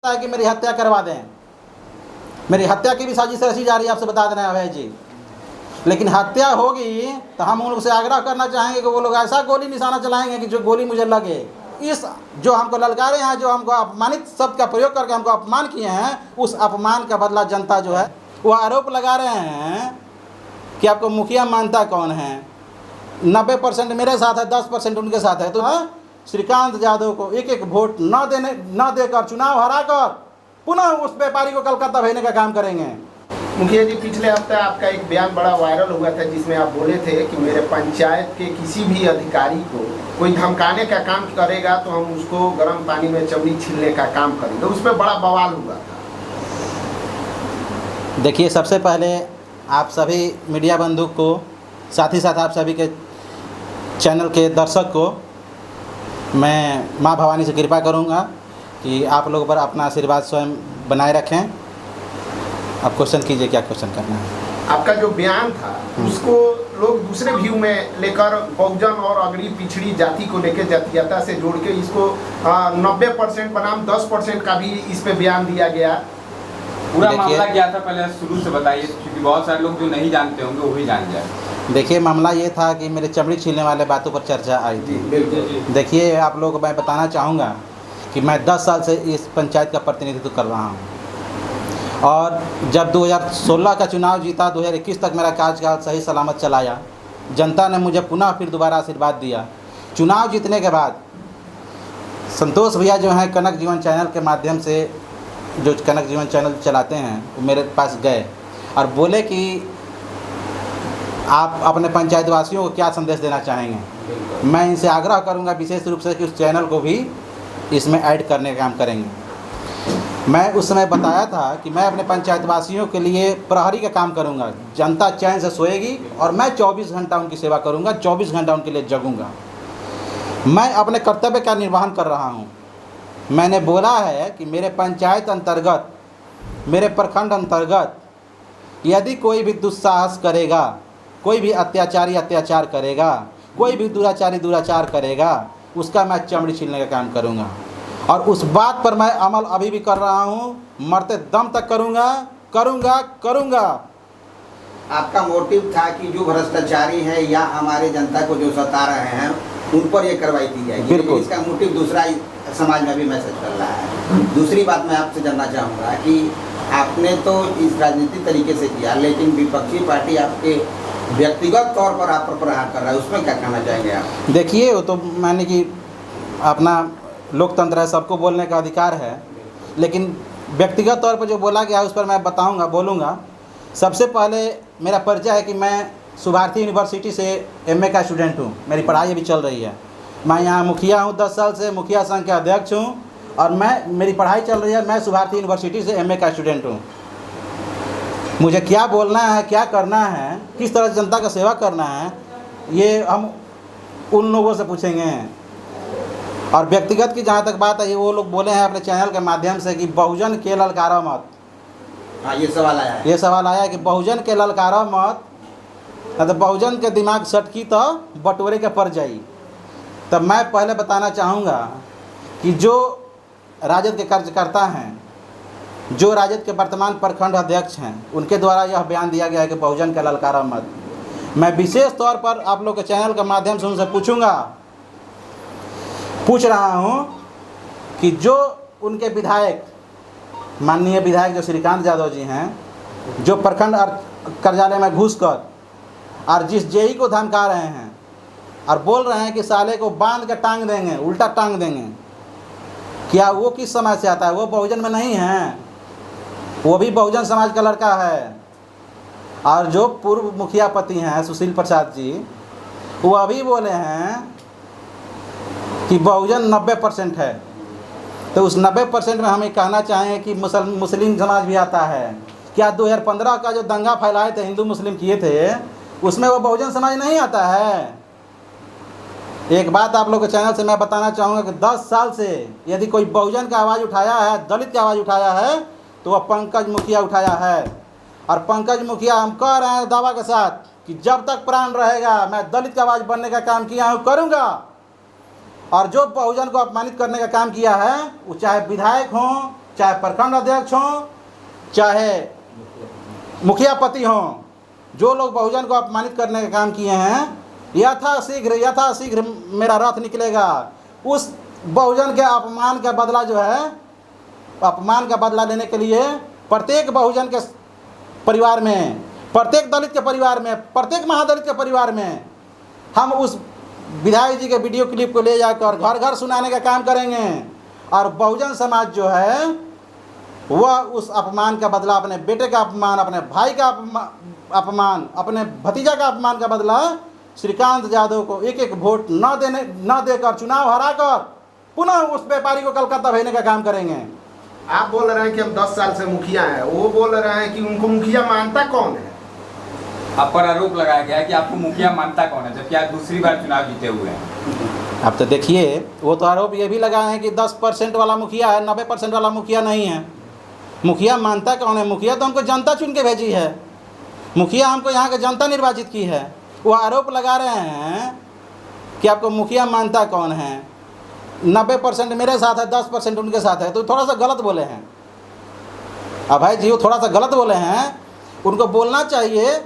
है कि मेरी हत्या करवा दें। मेरी हत्या की भी साजिश रची जा रही है, आपसे बता देना है अभय जी। लेकिन हत्या होगी तो हम उनसे आग्रह करना चाहेंगे कि वो लोग ऐसा गोली निशाना चलाएंगे कि जो गोली मुझे लगे। इस जो हमको ललकारे हैं, जो हमको अपमानित शब्द का प्रयोग करके हमको अपमान किए हैं, उस अपमान का बदला जनता जो है वो आरोप लगा रहे हैं कि आपको मुखिया मानता कौन है। 90% मेरे साथ है, 10% उनके साथ है। तो श्रीकांत यादव को एक एक वोट न देकर चुनाव हराकर पुनः उस व्यापारी को कलकत्ता भेजने का काम करेंगे। मुखिया जी, पिछले हफ्ते आपका एक बयान बड़ा वायरल हुआ था जिसमें आप बोले थे कि मेरे पंचायत के किसी भी अधिकारी को कोई धमकाने का काम करेगा तो हम उसको गर्म पानी में चमड़ी छीलने का काम करेंगे। उस पर बड़ा बवाल हुआ था। देखिए, सबसे पहले आप सभी मीडिया बंधु को, साथ ही साथ आप सभी के चैनल के दर्शक को मैं माँ भवानी से कृपा करूँगा कि आप लोगों पर अपना आशीर्वाद स्वयं बनाए रखें। आप क्वेश्चन कीजिए, क्या क्वेश्चन करना है। आपका जो बयान था उसको लोग दूसरे व्यू में लेकर बहुजन और अगड़ी पिछड़ी जाति को लेकर जातीयता से जोड़ के इसको 90% बनाम 10% का भी इस पे बयान दिया गया। पूरा मामला क्या था पहले शुरू से बताइए, क्योंकि बहुत सारे लोग जो नहीं जानते होंगे वो भी जान जाए। देखिए, मामला ये था कि मेरे चमड़ी छीलने वाले बातों पर चर्चा आई थी। बिल्कुल। देखिए, आप लोगों को मैं बताना चाहूँगा कि मैं 10 साल से इस पंचायत का प्रतिनिधित्व कर रहा हूँ और जब 2016 का चुनाव जीता, 2021 तक मेरा कार्यकाल सही सलामत चलाया। जनता ने मुझे पुनः फिर दोबारा आशीर्वाद दिया। चुनाव जीतने के बाद संतोष भैया जो हैं कनक जीवन चैनल के माध्यम से, जो कनक जीवन चैनल चलाते हैं, वो मेरे पास गए और बोले कि आप अपने पंचायत वासियों को क्या संदेश देना चाहेंगे। मैं इनसे आग्रह करूंगा विशेष रूप से कि उस चैनल को भी इसमें ऐड करने का काम करेंगे। मैं उस समय बताया था कि मैं अपने पंचायत वासियों के लिए प्रहरी का काम करूंगा। जनता चैन से सोएगी और मैं 24 घंटा उनकी सेवा करूंगा, 24 घंटा उनके लिए जगूंगा। मैं अपने कर्तव्य का निर्वहन कर रहा हूं। मैंने बोला है कि मेरे पंचायत अंतर्गत, मेरे प्रखंड अंतर्गत यदि कोई भी दुस्साहस करेगा, कोई भी अत्याचारी अत्याचार करेगा, कोई भी दुराचारी दुराचार करेगा, उसका मैं चमड़ी छीलने का काम करूंगा। और उस बात पर मैं अमल अभी भी कर रहा हूं, मरते दम तक करूंगा, करूंगा, करूंगा। आपका मोटिव था कि जो भ्रष्टाचारी है या हमारे जनता को जो सता रहे हैं उन पर ये कार्रवाई की जाएगी। बिल्कुल। इसका मोटिव दूसरा समाज में भी मैसेज कर रहा है। दूसरी बात मैं आपसे जानना चाहूँगा कि आपने तो इस राजनीतिक तरीके से किया, लेकिन विपक्षी पार्टी आपके व्यक्तिगत तौर पर आप पर प्रहार कर रहा है, उसमें क्या कहना चाहेंगे आप? देखिए, वो तो माने कि अपना लोकतंत्र है, सबको बोलने का अधिकार है, लेकिन व्यक्तिगत तौर पर जो बोला गया उस पर मैं बताऊंगा, बोलूँगा। सबसे पहले मेरा परिचय है कि मैं सुभारती यूनिवर्सिटी से एमए का स्टूडेंट हूँ। मेरी पढ़ाई अभी चल रही है। मैं यहाँ मुखिया हूँ, 10 साल से मुखिया संघ के अध्यक्ष हूँ और मेरी पढ़ाई चल रही है। मैं सुभारती यूनिवर्सिटी से एमए का स्टूडेंट हूँ। मुझे क्या बोलना है, क्या करना है, किस तरह जनता का सेवा करना है, ये हम उन लोगों से पूछेंगे। और व्यक्तिगत की जहाँ तक बात है, ये वो लोग बोले हैं अपने चैनल के माध्यम से कि बहुजन के ललकारा मत। हाँ, ये सवाल आया है। ये सवाल आया कि बहुजन के ललकारा मत, तो बहुजन के दिमाग सटकी तो बटोरे के पड़ जाई। तब मैं पहले बताना चाहूँगा कि जो राजद के कार्यकर्ता हैं, जो राजद के वर्तमान प्रखंड अध्यक्ष हैं, उनके द्वारा यह बयान दिया गया है कि बहुजन का ललकारा मत। मैं विशेष तौर पर आप लोग के चैनल के माध्यम से उनसे पूछ रहा हूं कि जो उनके विधायक, माननीय विधायक जो श्रीकांत यादव जी हैं, जो प्रखंड कार्यालय में घुसकर और जिस जेई को धमका रहे हैं और बोल रहे हैं कि साले को बांध के टांग देंगे, उल्टा टांग देंगे, क्या वो किस समाज से आता है? वो बहुजन में नहीं है, वो भी बहुजन समाज का लड़का है। और जो पूर्व मुखिया पति हैं सुशील प्रसाद जी, वो अभी बोले हैं कि बहुजन 90% है। तो उस 90% में हमें कहना चाहें कि मुस्लिम समाज भी आता है। क्या 2015 का जो दंगा फैलाए थे, हिंदू मुस्लिम किए थे, उसमें वो बहुजन समाज नहीं आता है? एक बात आप लोग के चैनल से मैं बताना चाहूँगा कि 10 साल से यदि कोई बहुजन का आवाज़ उठाया है, दलित का आवाज़ उठाया है, तो वह पंकज मुखिया उठाया है। और पंकज मुखिया हम कह रहे हैं दावा के साथ कि जब तक प्राण रहेगा मैं दलित का आवाज़ बनने का काम किया हूँ, करूँगा। और जो बहुजन को अपमानित करने का काम किया है, वो चाहे विधायक हों, चाहे प्रखंड अध्यक्ष हों, चाहे मुखिया पति हों, जो लोग बहुजन को अपमानित करने का काम किए हैं, यथाशीघ्र मेरा रथ निकलेगा। उस बहुजन के अपमान का बदला जो है, अपमान का बदला लेने के लिए प्रत्येक बहुजन के परिवार में, प्रत्येक दलित के परिवार में, प्रत्येक महादलित के परिवार में हम उस विधायक जी के वीडियो क्लिप को ले जाकर घर घर सुनाने का काम करेंगे। और बहुजन समाज जो है वह उस अपमान का बदला, अपने बेटे का अपमान, अपने भाई का अपमान, अपने भतीजा का अपमान का बदला श्रीकांत यादव को एक एक वोट न देकर, चुनाव हराकर पुनः उस व्यापारी को कलकत्ता भेजने का काम करेंगे। आप बोल रहे हैं कि हम 10 साल से मुखिया हैं, वो बोल रहे हैं कि उनको मुखिया मानता कौन है? आप पर आरोप लगाया गया है कि आपको मुखिया मानता कौन है, जबकि आप दूसरी बार चुनाव जीते हुए हैं। अब तो देखिए, वो तो आरोप ये भी लगाए हैं कि 10% वाला मुखिया है, 90% वाला मुखिया नहीं है। मुखिया मानता कौन है? मुखिया तो हमको जनता चुन के भेजी है, मुखिया हमको यहाँ की जनता निर्वाचित की है। वो आरोप लगा रहे हैं कि आपको मुखिया मानता कौन है, 90% मेरे साथ है, 10% उनके साथ है, तो थोड़ा सा गलत बोले हैं। अब भाई जी वो थोड़ा सा गलत बोले हैं, उनको बोलना चाहिए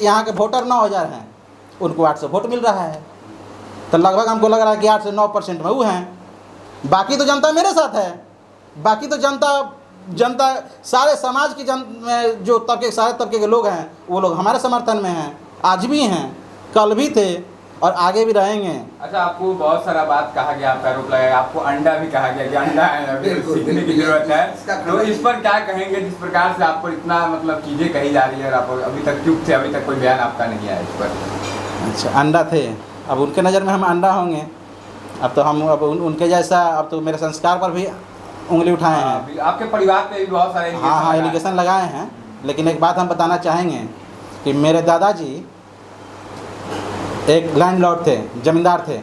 यहाँ के वोटर 9000 हैं, उनको 800 वोट मिल रहा है, तो लगभग हमको लग रहा है कि 8 से 9% में वो हैं। बाकी तो जनता मेरे साथ है, बाकी तो जनता सारे समाज की जो तबके, सारे तबके के लोग हैं, वो लोग हमारे समर्थन में हैं, आज भी हैं, कल भी थे और आगे भी रहेंगे। अच्छा, आपको बहुत सारा बात कहा गया, आपका आरोप लगाया, आपको अंडा भी कहा गया कि अंडा है, अभी सीखने की जरूरत है, तो इस पर क्या कहेंगे? जिस प्रकार से आप पर इतना मतलब चीजें कही जा रही है और आप अभी तक चुप थे, अभी तक कोई बयान आपका नहीं आया इस पर। अच्छा, अंडा थे, अब उनके नज़र में हम अंडा होंगे। अब तो हम अब उनके जैसा, अब तो मेरे संस्कार पर भी उंगली उठाए हैं। आपके परिवार पे भी बहुत सारे हाँ, एलिगेशन लगाए हैं। लेकिन एक बात हम बताना चाहेंगे कि मेरे दादाजी एक लैंडलॉर्ड थे, ज़मींदार थे,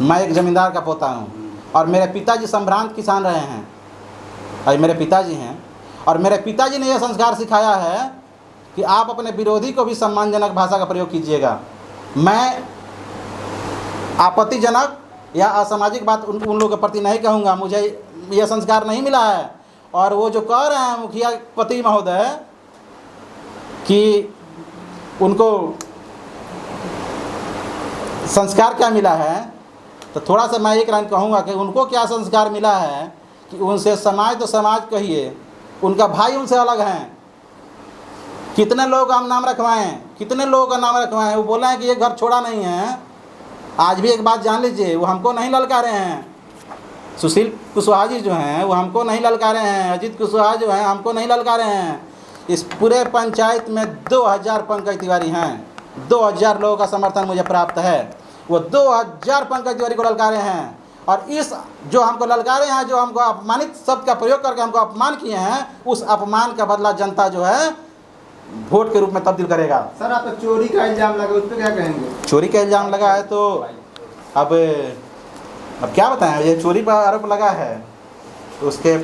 मैं एक ज़मींदार का पोता हूँ, और मेरे पिताजी संभ्रांत किसान रहे हैं, और मेरे पिताजी हैं, और मेरे पिताजी ने यह संस्कार सिखाया है कि आप अपने विरोधी को भी सम्मानजनक भाषा का प्रयोग कीजिएगा। मैं आपत्तिजनक या असामाजिक बात उन लोगों के प्रति नहीं कहूँगा, मुझे यह संस्कार नहीं मिला है। और वो जो कह रहे हैं मुखिया पति महोदय कि उनको संस्कार क्या मिला है, तो थोड़ा सा मैं एक लाइन कहूँगा कि उनको क्या संस्कार मिला है कि उनसे समाज तो समाज कहिए, उनका भाई उनसे अलग हैं। कितने लोगों का हम नाम रखवाएं, कितने लोगों का नाम रखवाएं, वो बोले हैं कि ये घर छोड़ा नहीं है। आज भी एक बात जान लीजिए, वो हमको नहीं ललकारे हैं। सुशील कुशवाहा जी जो हैं वो हमको नहीं ललकारे हैं, अजीत कुशवाहा जो हैं हमको नहीं ललकारे हैं। इस पूरे पंचायत में 2000 पंकज तिवारी हैं, 2000 लोगों का समर्थन मुझे प्राप्त है। वो 2000 पंकज तिवारी को ललकारे हैं, और इस जो हमको ललकारे हैं, जो हमको अपमानित शब्द का प्रयोग करके हमको अपमान किए हैं, उस अपमान का बदला जनता जो है वोट के रूप में तब्दील करेगा। सर, आप चोरी का इल्जाम लगा, उस पर क्या कहेंगे? चोरी का इल्ज़ाम लगा है तो अब क्या बताएं, ये चोरी पर आरोप लगा है तो उसके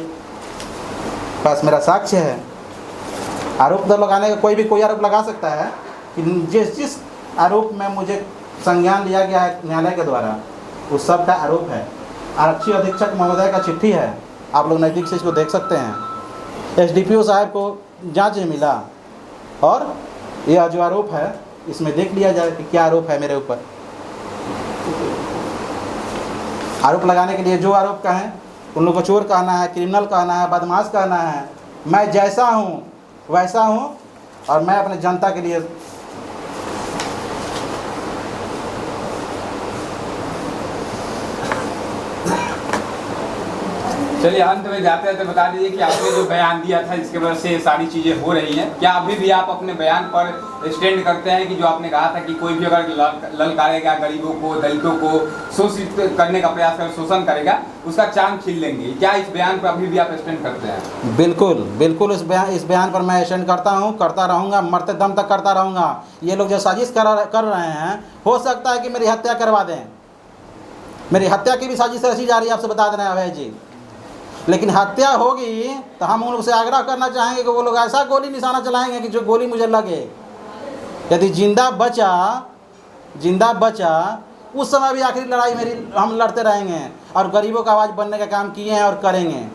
पास मेरा साक्ष्य है। आरोप तो लगाने का कोई आरोप लगा सकता है कि जिस आरोप में मुझे संज्ञान लिया गया है न्यायालय के द्वारा, उस सब का आरोप है। आरक्षी अधीक्षक महोदय का चिट्ठी है, आप लोग नज़दीक से इसको देख सकते हैं। एसडीपीओ साहब को जांच में मिला, और यह जो आरोप है इसमें देख लिया जाए कि क्या आरोप है मेरे ऊपर। आरोप लगाने के लिए जो आरोप कहें, उन लोगों को चोर कहना है, क्रिमिनल कहना है, बदमाश कहना है। मैं जैसा हूँ वैसा हूँ, और मैं अपने जनता के लिए चलिए अंत में जाते जाते बता दीजिए कि आपने जो बयान दिया था जिसके वजह से ये सारी चीज़ें हो रही हैं, क्या अभी भी आप अपने बयान पर स्टैंड करते हैं कि जो आपने कहा था कि कोई भी अगर ललकारेगा गरीबों को, दलितों को शोषित करने का प्रयास कर, शोषण करेगा, उसका चांद छीन लेंगे? क्या इस बयान पर अभी भी आप स्टैंड करते हैं? बिल्कुल बिल्कुल, इस बयान पर मैं स्टैंड करता हूँ, करता रहूँगा, मरते दम तक करता रहूँगा। ये लोग जो साजिश कर रहे हैं, हो सकता है कि मेरी हत्या करवा दें। मेरी हत्या की भी साजिश रची जा रही है, आपसे बता देना है अभय जी। लेकिन हत्या होगी तो हम उन लोग से आग्रह करना चाहेंगे कि वो लोग ऐसा गोली निशाना चलाएंगे कि जो गोली मुझे लगे। यदि जिंदा बचा उस समय भी आखिरी लड़ाई मेरी हम लड़ते रहेंगे, और गरीबों का आवाज़ बनने का काम किए हैं और करेंगे।